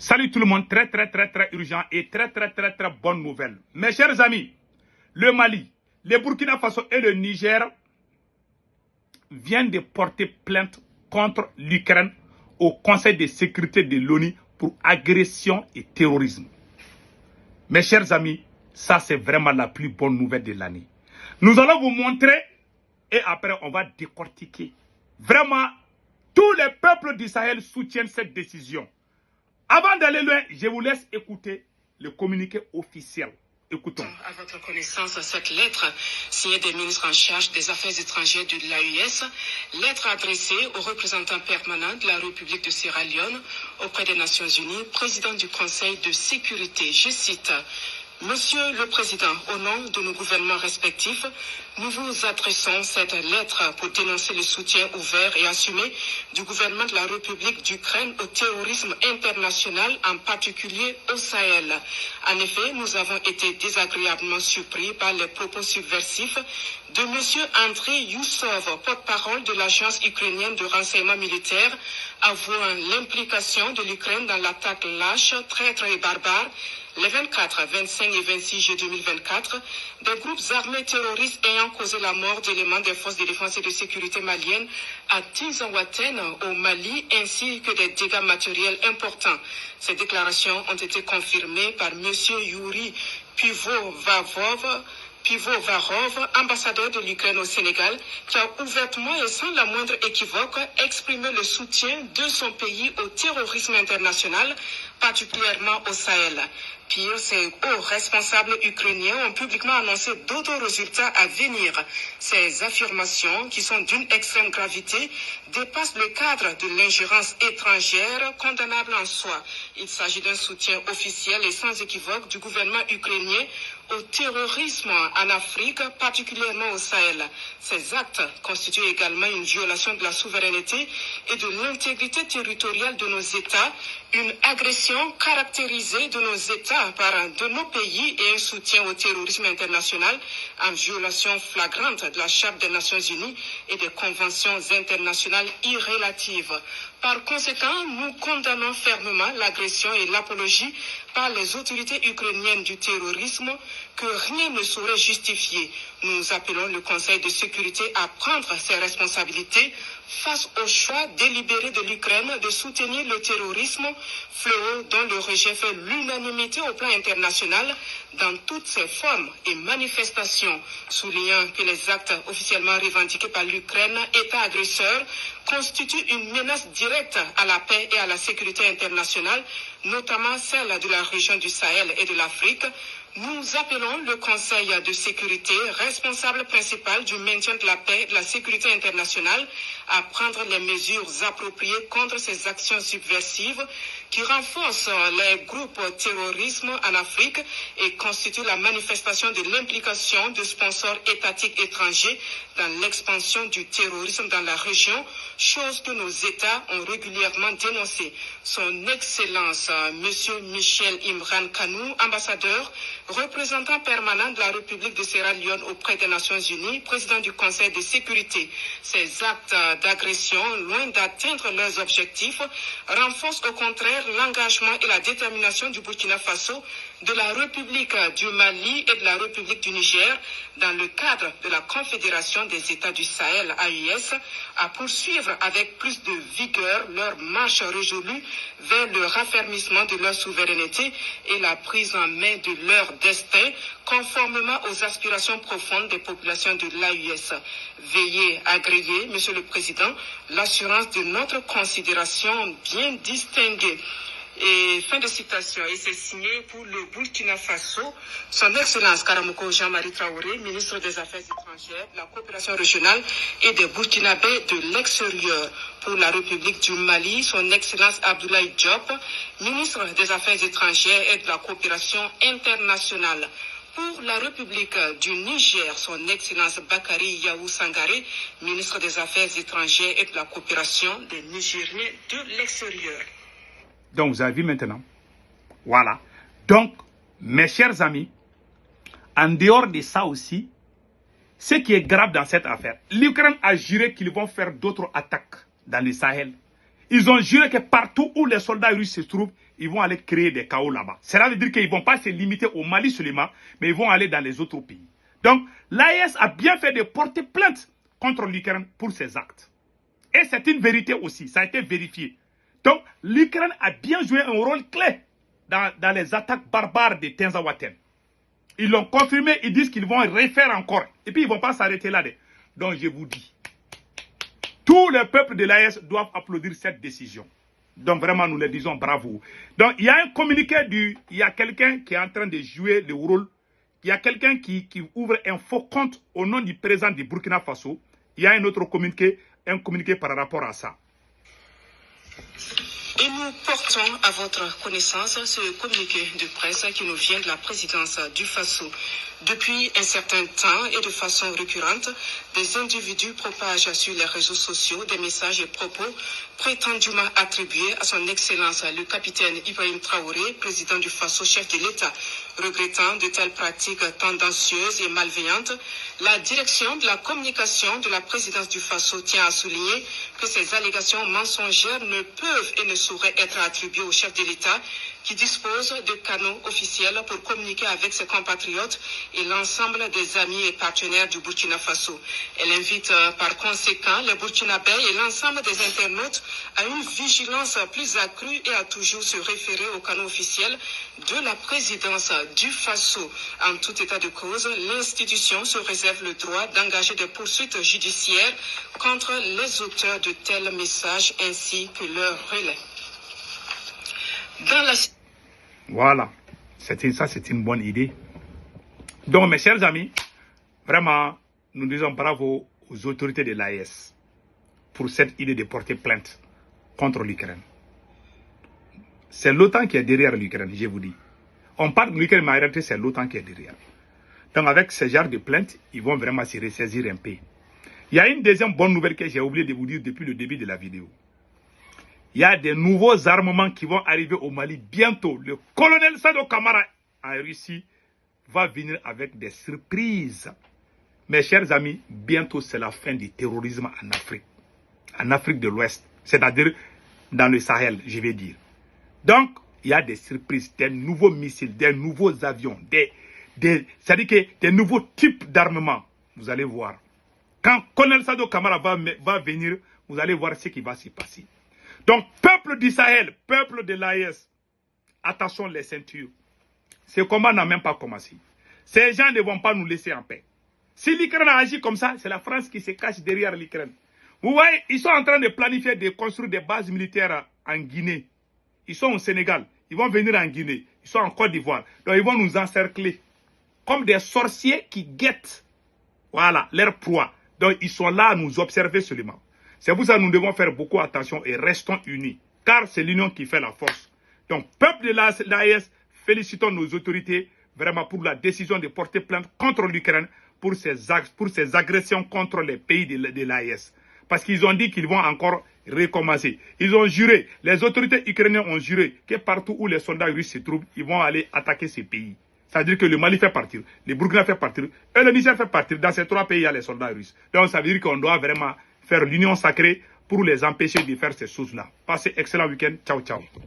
Salut tout le monde, très urgent et très bonne nouvelle. Mes chers amis, le Mali, le Burkina Faso et le Niger viennent de porter plainte contre l'Ukraine au Conseil de sécurité de l'ONU pour agression et terrorisme. Mes chers amis, ça c'est vraiment la plus bonne nouvelle de l'année. Nous allons vous montrer et après on va décortiquer. Vraiment, tous les peuples du Sahel soutiennent cette décision. Avant d'aller loin, je vous laisse écouter le communiqué officiel. Écoutons. À votre connaissance, cette lettre signée des ministres en charge des Affaires étrangères de l'AES, lettre adressée au représentant permanent de la République de Sierra Leone auprès des Nations Unies, président du Conseil de sécurité. Je cite: Monsieur le Président, au nom de nos gouvernements respectifs, nous vous adressons cette lettre pour dénoncer le soutien ouvert et assumé du gouvernement de la République d'Ukraine au terrorisme international, en particulier au Sahel. En effet, nous avons été désagréablement surpris par les propos subversifs de M. Andrei Youssov, porte-parole de l'agence ukrainienne de renseignement militaire, avouant l'implication de l'Ukraine dans l'attaque lâche, traître et barbare les 24, 25 et 26 juillet 2024, des groupes armés terroristes ayant causé la mort d'éléments des forces de défense et de sécurité maliennes à Tinzaouaten au Mali, ainsi que des dégâts matériels importants. Ces déclarations ont été confirmées par M. Yuri Pivovarov, ambassadeur de l'Ukraine au Sénégal, qui a ouvertement et sans la moindre équivoque exprimé le soutien de son pays au terrorisme international, particulièrement au Sahel. Pire, ces hauts responsables ukrainiens ont publiquement annoncé d'autres résultats à venir. Ces affirmations, qui sont d'une extrême gravité, dépassent le cadre de l'ingérence étrangère condamnable en soi. Il s'agit d'un soutien officiel et sans équivoque du gouvernement ukrainien au terrorisme en Afrique, particulièrement au Sahel. Ces actes constituent également une violation de la souveraineté et de l'intégrité territoriale de nos États, une agression caractérisée de nos États par de nos pays et un soutien au terrorisme international en violation flagrante de la Charte des Nations Unies et des conventions internationales irrélatives. Par conséquent, nous condamnons fermement l'agression et l'apologie par les autorités ukrainiennes du terrorisme que rien ne saurait justifier. Nous appelons le Conseil de sécurité à prendre ses responsabilités face au choix délibéré de l'Ukraine de soutenir le terrorisme, fléau dont le rejet fait l'unanimité au plan international dans toutes ses formes et manifestations, soulignant que les actes officiellement revendiqués par l'Ukraine, État agresseur, constituent une menace directe à la paix et à la sécurité internationale, notamment celle de la région du Sahel et de l'Afrique. Nous appelons le Conseil de sécurité, responsable principal du maintien de la paix et de la sécurité internationale, à prendre les mesures appropriées contre ces actions subversives qui renforcent les groupes terroristes en Afrique et constituent la manifestation de l'implication de sponsors étatiques étrangers dans l'expansion du terrorisme dans la région, chose que nos États ont régulièrement dénoncée. Son Excellence, M. Michel Imran Kanou, ambassadeur, représentant permanent de la République de Sierra Leone auprès des Nations Unies, président du Conseil de sécurité. Ces actes d'agression, loin d'atteindre leurs objectifs, renforcent au contraire l'engagement et la détermination du Burkina Faso, de la République du Mali et de la République du Niger, dans le cadre de la Confédération des États du Sahel, AES, à poursuivre avec plus de vigueur leur marche résolue vers le raffermissement de leur souveraineté et la prise en main de leur destin, conformément aux aspirations profondes des populations de l'AES. Veuillez agréer, Monsieur le Président, l'assurance de notre considération bien distinguée. Et fin de citation. Et c'est signé pour le Burkina Faso, son Excellence Karamoko Jean-Marie Traoré, ministre des Affaires étrangères, de la coopération régionale et des Burkinabés de l'extérieur. Pour la République du Mali, son Excellence Abdoulaye Diop, ministre des Affaires étrangères et de la coopération internationale. Pour la République du Niger, son Excellence Bakary Yahou Sangaré, ministre des Affaires étrangères et de la coopération des Nigériens de l'extérieur. Donc, vous avez vu maintenant. Voilà. Donc, mes chers amis, en dehors de ça aussi, ce qui est grave dans cette affaire, l'Ukraine a juré qu'ils vont faire d'autres attaques dans le Sahel. Ils ont juré que partout où les soldats russes se trouvent, ils vont aller créer des chaos là-bas. Cela veut dire qu'ils ne vont pas se limiter au Mali seulement, mais ils vont aller dans les autres pays. Donc, l'AES a bien fait de porter plainte contre l'Ukraine pour ces actes. Et c'est une vérité aussi, ça a été vérifié. Donc, l'Ukraine a bien joué un rôle clé dans les attaques barbares de Tinzaouaten. Ils l'ont confirmé, ils disent qu'ils vont refaire encore. Et puis, ils ne vont pas s'arrêter là. Donc, je vous dis, tous les peuples de l'AES doivent applaudir cette décision. Donc, vraiment, nous leur disons bravo. Donc, il y a un communiqué il y a quelqu'un qui est en train de jouer le rôle. Il y a quelqu'un qui ouvre un faux compte au nom du président du Burkina Faso. Il y a un autre communiqué, par rapport à ça. Et nous portons à votre connaissance ce communiqué de presse qui nous vient de la présidence du Faso. Depuis un certain temps et de façon récurrente, des individus propagent sur les réseaux sociaux des messages et propos prétendument attribués à son Excellence le capitaine Ibrahim Traoré, président du Faso, chef de l'État. Regrettant de telles pratiques tendancieuses et malveillantes, la direction de la communication de la présidence du Faso tient à souligner que ces allégations mensongères ne peuvent et ne sauraient être attribuées au chef de l'État qui dispose de canaux officiels pour communiquer avec ses compatriotes et l'ensemble des amis et partenaires du Burkina Faso. Elle invite par conséquent les Burkinabés et l'ensemble des internautes à une vigilance plus accrue et à toujours se référer aux canaux officiels de la présidence du Faso. En tout état de cause, l'institution se réserve le droit d'engager des poursuites judiciaires contre les auteurs de tels messages ainsi que leurs relais. Voilà, ça c'est une bonne idée. Donc mes chers amis, vraiment, nous disons bravo aux autorités de l'AES pour cette idée de porter plainte contre l'Ukraine. C'est l'OTAN qui est derrière l'Ukraine, je vous dis. On parle de l'Ukraine, mais en réalité c'est l'OTAN qui est derrière. Donc avec ce genre de plainte, ils vont vraiment se ressaisir un peu. Il y a une deuxième bonne nouvelle que j'ai oublié de vous dire depuis le début de la vidéo. Il y a des nouveaux armements qui vont arriver au Mali bientôt. Le colonel Sado Kamara en Russie va venir avec des surprises. Mes chers amis, bientôt c'est la fin du terrorisme en Afrique de l'Ouest, c'est-à-dire dans le Sahel, je vais dire. Donc, il y a des surprises, des nouveaux missiles, des nouveaux avions, c'est-à-dire que des nouveaux types d'armements. Vous allez voir. Quand colonel Sado Kamara va venir, vous allez voir ce qui va se passer. Donc, peuple du Sahel, peuple de l'AES, attention les ceintures. Ce combat n'a même pas commencé. Ces gens ne vont pas nous laisser en paix. Si l'Ukraine a agi comme ça, c'est la France qui se cache derrière l'Ukraine. Vous voyez, ils sont en train de planifier de construire des bases militaires en Guinée. Ils sont au Sénégal, ils vont venir en Guinée, ils sont en Côte d'Ivoire. Donc, ils vont nous encercler comme des sorciers qui guettent, voilà, leur proie. Donc, ils sont là à nous observer seulement. C'est pour ça que nous devons faire beaucoup attention et restons unis. Car c'est l'union qui fait la force. Donc, peuple de l'AES, félicitons nos autorités vraiment pour la décision de porter plainte contre l'Ukraine pour ces agressions contre les pays de l'AES. Parce qu'ils ont dit qu'ils vont encore recommencer. Ils ont juré, les autorités ukrainiennes ont juré que partout où les soldats russes se trouvent, ils vont aller attaquer ces pays. C'est-à-dire que le Mali fait partir, le Burkina fait partir, et le Niger fait partir. Dans ces trois pays, il y a les soldats russes. Donc, ça veut dire qu'on doit vraiment faire l'union sacrée pour les empêcher de faire ces choses-là. Passez excellent week-end. Ciao, ciao.